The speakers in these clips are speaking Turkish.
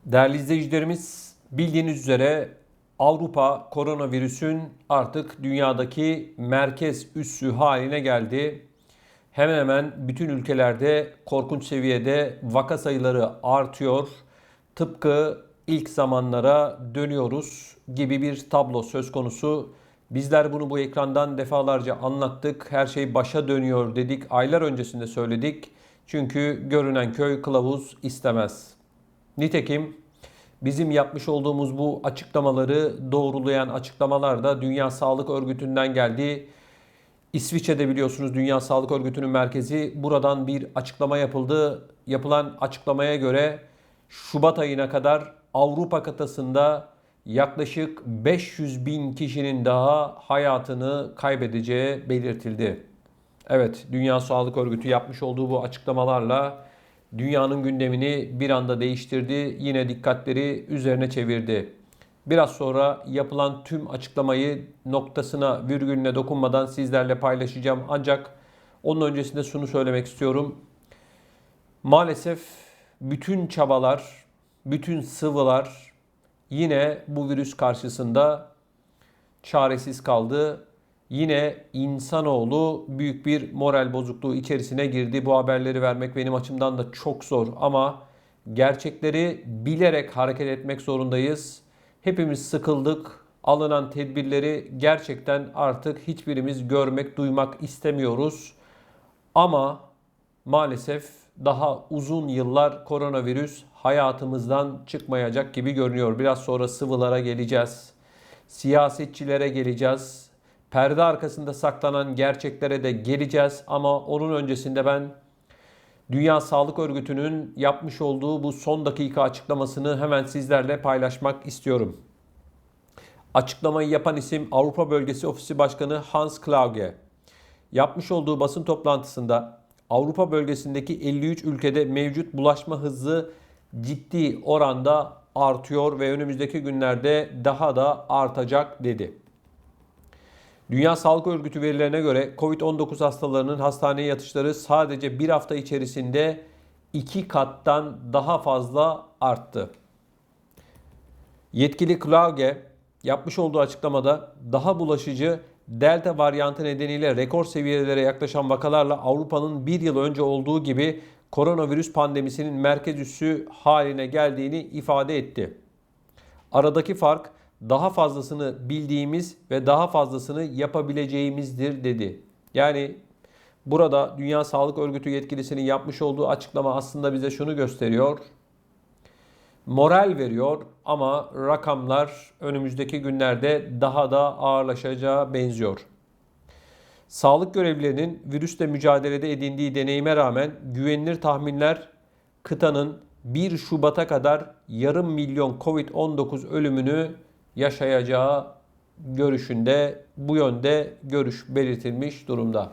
Değerli izleyicilerimiz, bildiğiniz üzere Avrupa koronavirüsün artık dünyadaki merkez üssü haline geldi. Hemen hemen bütün ülkelerde korkunç seviyede vaka sayıları artıyor. Tıpkı ilk zamanlara dönüyoruz gibi bir tablo söz konusu. Bizler bunu bu ekrandan defalarca anlattık. Her şey başa dönüyor dedik. Aylar öncesinde söyledik. Çünkü görünen köy kılavuz istemez. Nitekim bizim yapmış olduğumuz bu açıklamaları doğrulayan açıklamalar da Dünya Sağlık Örgütü'nden geldi. İsviçre'de biliyorsunuz Dünya Sağlık Örgütü'nün merkezi, buradan bir açıklama yapıldı. Yapılan açıklamaya göre Şubat ayına kadar Avrupa kıtasında yaklaşık 500 bin kişinin daha hayatını kaybedeceği belirtildi. Evet, Dünya Sağlık Örgütü yapmış olduğu bu açıklamalarla dünyanın gündemini bir anda değiştirdi. Yine dikkatleri üzerine çevirdi. Biraz sonra yapılan tüm açıklamayı noktasına, virgülüne dokunmadan sizlerle paylaşacağım. Ancak onun öncesinde şunu söylemek istiyorum. Maalesef bütün çabalar, bütün sıvılar yine bu virüs karşısında çaresiz kaldı. Yine insanoğlu büyük bir moral bozukluğu içerisine girdi. Bu haberleri vermek benim açımdan da çok zor ama gerçekleri bilerek hareket etmek zorundayız. Hepimiz sıkıldık. Alınan tedbirleri gerçekten artık hiçbirimiz görmek, duymak istemiyoruz. Ama maalesef daha uzun yıllar koronavirüs hayatımızdan çıkmayacak gibi görünüyor. Biraz sonra sıvılara geleceğiz. Siyasetçilere geleceğiz. Perde arkasında saklanan gerçeklere de geleceğiz ama onun öncesinde ben Dünya Sağlık Örgütü'nün yapmış olduğu bu son dakika açıklamasını hemen sizlerle paylaşmak istiyorum. Açıklamayı yapan isim Avrupa Bölgesi Ofisi Başkanı Hans Kluge. Yapmış olduğu basın toplantısında Avrupa bölgesindeki 53 ülkede mevcut bulaşma hızı ciddi oranda artıyor ve önümüzdeki günlerde daha da artacak dedi. Dünya Sağlık Örgütü verilerine göre Covid-19 hastalarının hastaneye yatışları sadece bir hafta içerisinde 2 kattan daha fazla arttı. Yetkili Kluge yapmış olduğu açıklamada daha bulaşıcı Delta varyantı nedeniyle rekor seviyelere yaklaşan vakalarla Avrupa'nın bir yıl önce olduğu gibi koronavirüs pandemisinin merkez üssü haline geldiğini ifade etti. Aradaki fark daha fazlasını bildiğimiz ve daha fazlasını yapabileceğimizdir dedi. Yani burada Dünya Sağlık Örgütü yetkilisinin yapmış olduğu açıklama aslında bize şunu gösteriyor. Moral veriyor ama rakamlar önümüzdeki günlerde daha da ağırlaşacağı benziyor. Sağlık görevlilerinin virüsle mücadelede edindiği deneyime rağmen güvenilir tahminler kıtanın 1 Şubat'a kadar yarım milyon Covid-19 ölümünü yaşayacağı görüşünde, bu yönde görüş belirtilmiş durumda.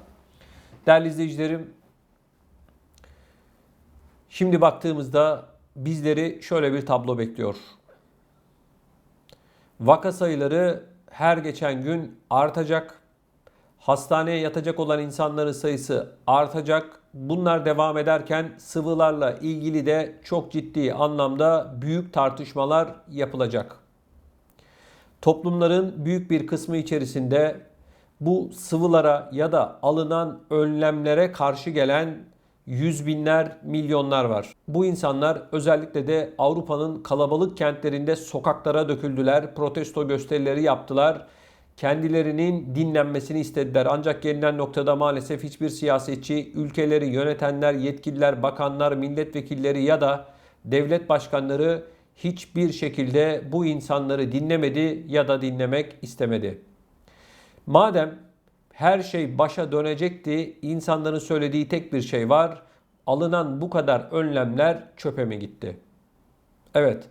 Değerli izleyicilerim, şimdi baktığımızda bizleri şöyle bir tablo bekliyor. Vaka sayıları her geçen gün artacak. Hastaneye yatacak olan insanların sayısı artacak. Bunlar devam ederken sıvılarla ilgili de çok ciddi anlamda büyük tartışmalar yapılacak. Toplumların büyük bir kısmı içerisinde bu sıvılara ya da alınan önlemlere karşı gelen yüz binler, milyonlar var. Bu insanlar özellikle de Avrupa'nın kalabalık kentlerinde sokaklara döküldüler, protesto gösterileri yaptılar. Kendilerinin dinlenmesini istediler. Ancak gelinen noktada maalesef hiçbir siyasetçi, ülkeleri yönetenler, yetkililer, bakanlar, milletvekilleri ya da devlet başkanları hiçbir şekilde bu insanları dinlemedi ya da dinlemek istemedi. Madem her şey başa dönecekti, insanların söylediği tek bir şey var. Alınan bu kadar önlemler çöpe mi gitti? Evet,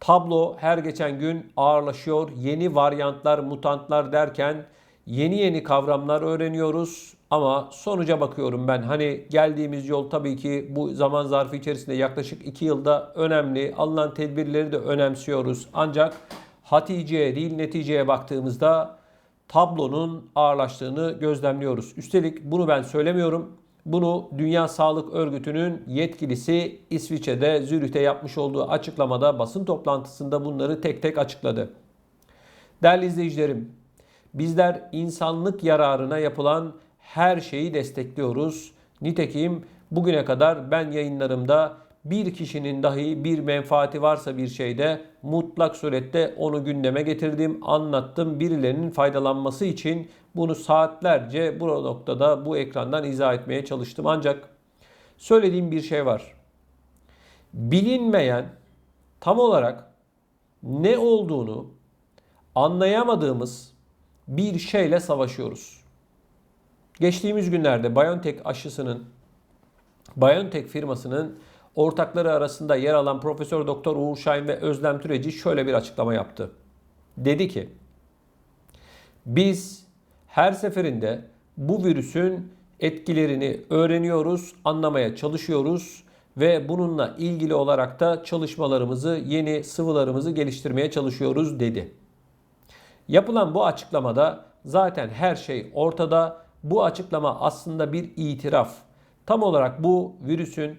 tablo her geçen gün ağırlaşıyor. Yeni varyantlar, mutantlar derken yeni kavramlar öğreniyoruz. Ama sonuca bakıyorum ben. Hani geldiğimiz yol tabii ki bu zaman zarfı içerisinde yaklaşık 2 yılda önemli. Alınan tedbirleri de önemsiyoruz. Ancak haticeye değil neticeye baktığımızda tablonun ağırlaştığını gözlemliyoruz. Üstelik bunu ben söylemiyorum. Bunu Dünya Sağlık Örgütü'nün yetkilisi İsviçre'de Zürih'te yapmış olduğu açıklamada, basın toplantısında bunları tek tek açıkladı. Değerli izleyicilerim, bizler insanlık yararına yapılan her şeyi destekliyoruz. Nitekim bugüne kadar ben yayınlarımda bir kişinin dahi bir menfaati varsa bir şeyde mutlak surette onu gündeme getirdim, anlattım. Birilerinin faydalanması için bunu saatlerce bu noktada, bu ekrandan izah etmeye çalıştım. Ancak söylediğim bir şey var. Bilinmeyen, tam olarak ne olduğunu anlayamadığımız bir şeyle savaşıyoruz. Geçtiğimiz günlerde BioNTech firmasının ortakları arasında yer alan Profesör Doktor Uğur Şahin ve Özlem Türeci şöyle bir açıklama yaptı. Dedi ki, biz her seferinde bu virüsün etkilerini öğreniyoruz, anlamaya çalışıyoruz ve bununla ilgili olarak da çalışmalarımızı, yeni sıvılarımızı geliştirmeye çalışıyoruz dedi. Yapılan bu açıklamada zaten her şey ortada. Bu açıklama aslında bir itiraf. Tam olarak bu virüsün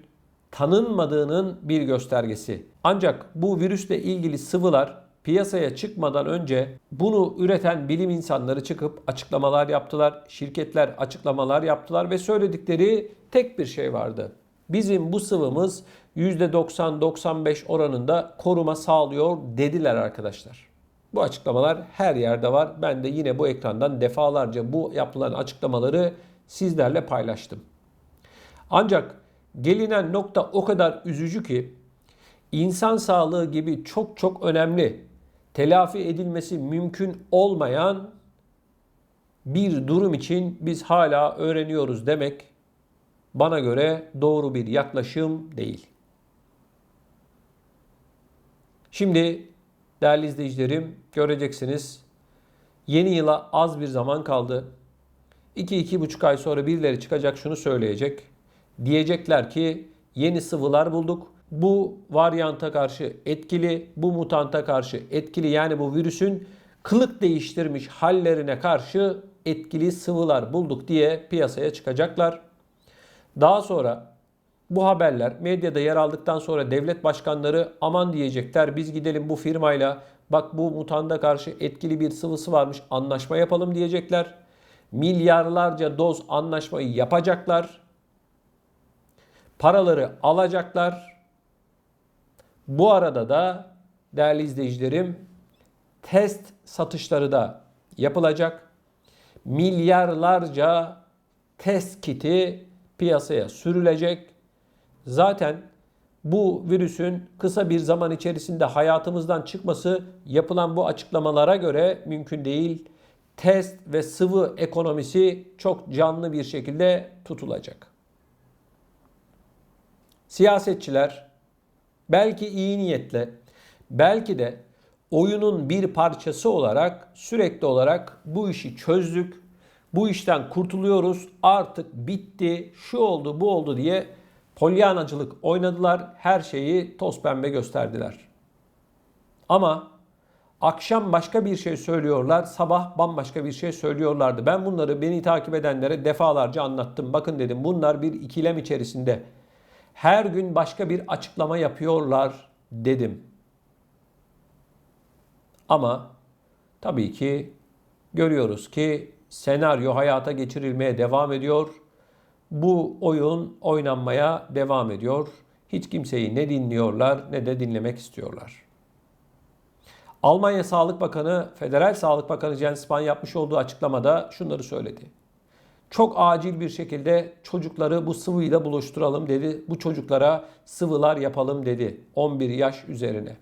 tanınmadığının bir göstergesi. Ancak bu virüsle ilgili sıvılar piyasaya çıkmadan önce bunu üreten bilim insanları çıkıp açıklamalar yaptılar. Şirketler açıklamalar yaptılar ve söyledikleri tek bir şey vardı. Bizim bu sıvımız %90-95 oranında koruma sağlıyor dediler arkadaşlar. Bu açıklamalar her yerde var. Ben de yine bu ekrandan defalarca bu yapılan açıklamaları sizlerle paylaştım. Ancak gelinen nokta o kadar üzücü ki insan sağlığı gibi çok çok önemli, telafi edilmesi mümkün olmayan bir durum için biz hala öğreniyoruz demek bana göre doğru bir yaklaşım değil. Şimdi değerli izleyicilerim, göreceksiniz yeni yıla az bir zaman kaldı. 2-2,5 ay sonra birileri çıkacak, şunu söyleyecek. Diyecekler ki yeni sıvılar bulduk. Bu varyanta karşı etkili, bu mutanta karşı etkili, yani bu virüsün kılık değiştirmiş hallerine karşı etkili sıvılar bulduk diye piyasaya çıkacaklar. Daha sonra bu haberler medyada yer aldıktan sonra devlet başkanları aman diyecekler, biz gidelim bu firmayla, bak bu mutanta karşı etkili bir sıvısı varmış, anlaşma yapalım diyecekler. Milyarlarca doz anlaşmayı yapacaklar. Paraları alacaklar. Bu arada da değerli izleyicilerim, test satışları da yapılacak. Milyarlarca test kiti piyasaya sürülecek. Zaten bu virüsün kısa bir zaman içerisinde hayatımızdan çıkması yapılan bu açıklamalara göre mümkün değil. Test ve sıvı ekonomisi çok canlı bir şekilde tutulacak. Siyasetçiler belki iyi niyetle, belki de oyunun bir parçası olarak sürekli olarak bu işi çözdük, bu işten kurtuluyoruz, artık bitti, şu oldu, bu oldu diye polyanacılık oynadılar, her şeyi toz pembe gösterdiler. Ama akşam başka bir şey söylüyorlar, sabah bambaşka bir şey söylüyorlardı. Ben bunları beni takip edenlere defalarca anlattım. Bakın dedim, bunlar bir ikilem içerisinde. Her gün başka bir açıklama yapıyorlar dedim. Ama tabii ki görüyoruz ki senaryo hayata geçirilmeye devam ediyor. Bu oyun oynanmaya devam ediyor. Hiç kimseyi ne dinliyorlar ne de dinlemek istiyorlar. Almanya Sağlık Bakanı, Federal Sağlık Bakanı Jens Spahn yapmış olduğu açıklamada şunları söyledi. Çok acil bir şekilde çocukları bu sıvıyla buluşturalım dedi. Bu çocuklara sıvılar yapalım dedi 11 yaş üzerine.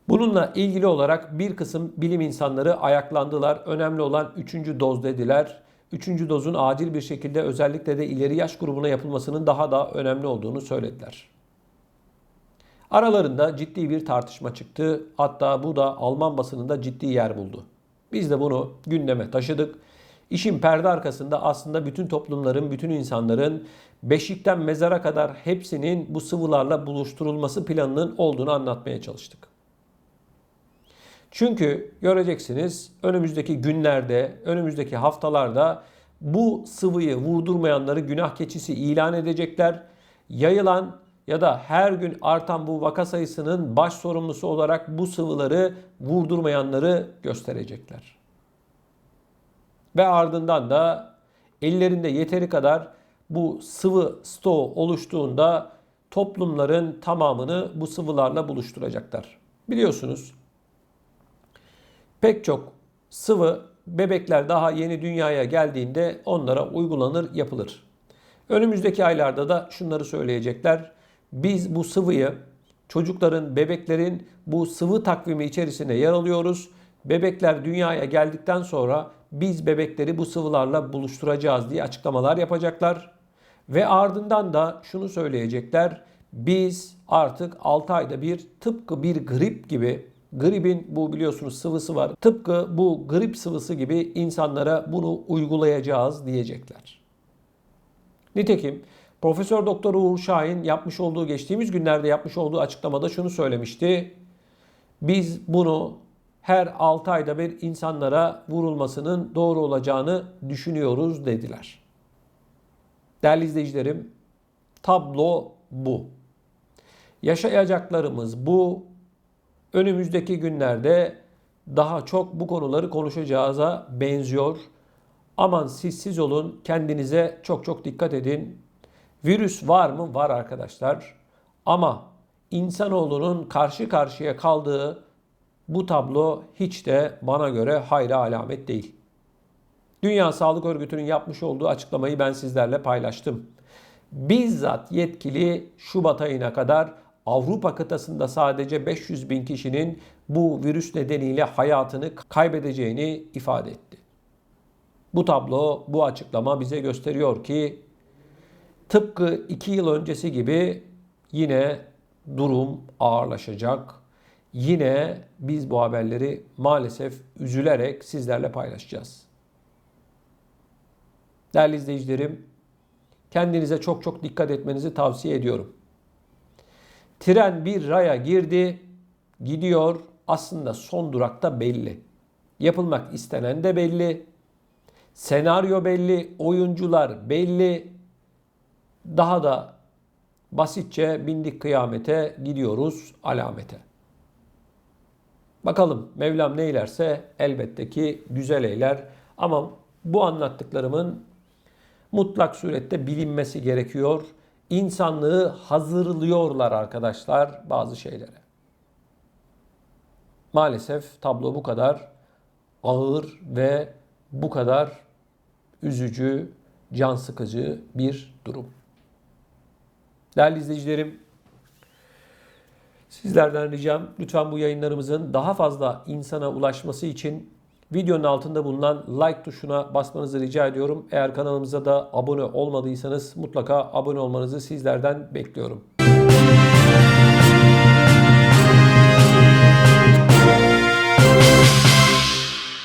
Bununla ilgili olarak bir kısım bilim insanları ayaklandılar. Önemli olan 3. doz dediler. 3. dozun acil bir şekilde özellikle de ileri yaş grubuna yapılmasının daha da önemli olduğunu söylediler. Aralarında ciddi bir tartışma çıktı. Hatta bu da Alman basınında ciddi yer buldu. Biz de bunu gündeme taşıdık. İşin perde arkasında aslında bütün toplumların, bütün insanların beşikten mezara kadar hepsinin bu sıvılarla buluşturulması planının olduğunu anlatmaya çalıştık. Çünkü göreceksiniz önümüzdeki günlerde, önümüzdeki haftalarda bu sıvıyı vurdurmayanları günah keçisi ilan edecekler. Yayılan ya da her gün artan bu vaka sayısının baş sorumlusu olarak bu sıvıları vurdurmayanları gösterecekler. Ve ardından da ellerinde yeteri kadar bu sıvı stoğu oluştuğunda toplumların tamamını bu sıvılarla buluşturacaklar. Biliyorsunuz pek çok sıvı bebekler daha yeni dünyaya geldiğinde onlara uygulanır, yapılır. Önümüzdeki aylarda da şunları söyleyecekler. Biz bu sıvıyı çocukların, bebeklerin bu sıvı takvimi içerisine yer alıyoruz. Bebekler dünyaya geldikten sonra biz bebekleri bu sıvılarla buluşturacağız diye açıklamalar yapacaklar. Ve ardından da şunu söyleyecekler. Biz artık 6 ayda bir tıpkı bir grip gibi, gripin bu biliyorsunuz sıvısı var. Tıpkı bu grip sıvısı gibi insanlara bunu uygulayacağız diyecekler. Nitekim Profesör Doktor Uğur Şahin geçtiğimiz günlerde yapmış olduğu açıklamada şunu söylemişti. Biz bunu her 6 ayda bir insanlara vurulmasının doğru olacağını düşünüyoruz dediler. Değerli izleyicilerim, tablo bu. Yaşayacaklarımız bu. Önümüzdeki günlerde daha çok bu konuları konuşacağıza benziyor. Aman siz olun, kendinize çok çok dikkat edin. Virüs var mı? Var arkadaşlar. Ama insanoğlunun karşı karşıya kaldığı bu tablo hiç de bana göre hayra alamet değil. Dünya Sağlık Örgütü'nün yapmış olduğu açıklamayı ben sizlerle paylaştım. Bizzat yetkili Şubat ayına kadar Avrupa kıtasında sadece 500 bin kişinin bu virüs nedeniyle hayatını kaybedeceğini ifade etti. Bu tablo, bu açıklama bize gösteriyor ki tıpkı 2 yıl öncesi gibi yine durum ağırlaşacak. Yine biz bu haberleri maalesef üzülerek sizlerle paylaşacağız. Değerli izleyicilerim, kendinize çok çok dikkat etmenizi tavsiye ediyorum. Tren bir raya girdi, gidiyor. Aslında son durakta belli. Yapılmak istenen de belli. Senaryo belli, oyuncular belli. Daha da basitçe bindik kıyamete, gidiyoruz alamete. Bakalım Mevlam ne eylerse elbette ki güzel eyler. Ama bu anlattıklarımın mutlak surette bilinmesi gerekiyor. İnsanlığı hazırlıyorlar arkadaşlar bazı şeylere. Maalesef tablo bu kadar ağır ve bu kadar üzücü, can sıkıcı bir durum. Değerli izleyicilerim, sizlerden ricam lütfen bu yayınlarımızın daha fazla insana ulaşması için videonun altında bulunan like tuşuna basmanızı rica ediyorum. Eğer kanalımıza da abone olmadıysanız mutlaka abone olmanızı sizlerden bekliyorum.